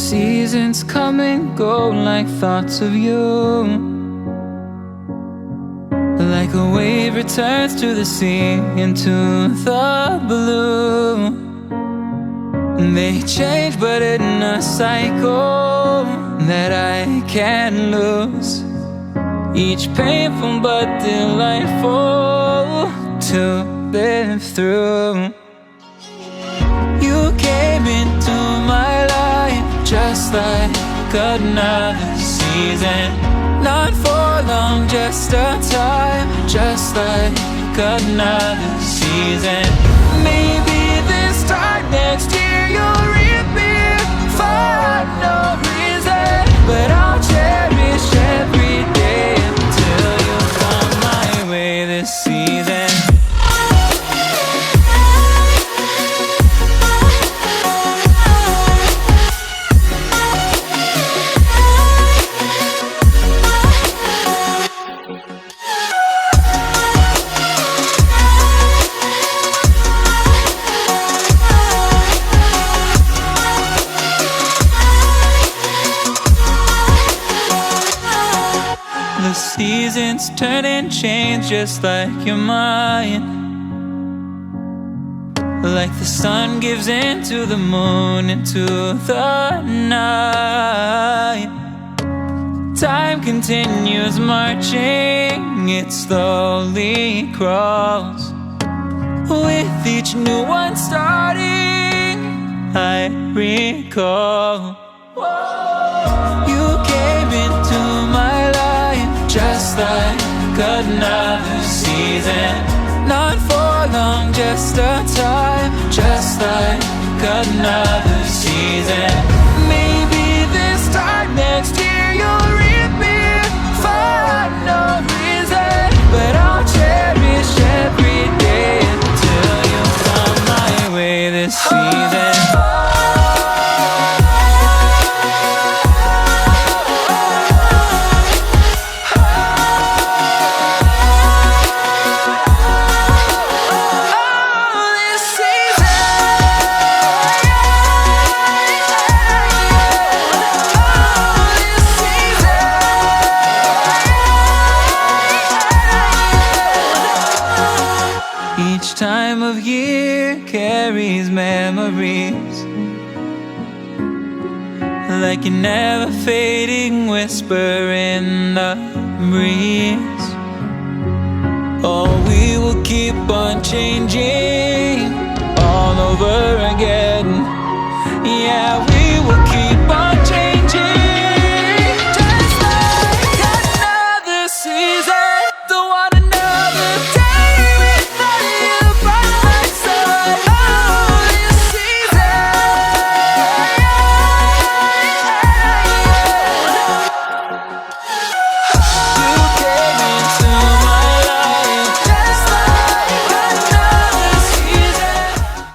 seasons come and go like thoughts of you. Like a wave returns to the sea, into the blue. They change but in a cycle that I can't lose. Each painful but delightful to live through. You came into my life just like another season. Not for long, just a time, just like another season. Maybe this time next year you'll reappear for no reason, but I'll cherish every day until you come my way this season. The seasons turn and change just like your mind. Like the sun gives into the moon, into the night. Time continues marching, it slowly crawls. With each new one starting, I recall. You came into my life just like another season. Not for long, just a time, just like another season. Maybe this time next year you'll reappear for no reason, but I'll cherish every day until you come my way this season. Each time of year carries memories, like a never fading whisper in the breeze. Oh, we will keep on changing all over again. Yeah,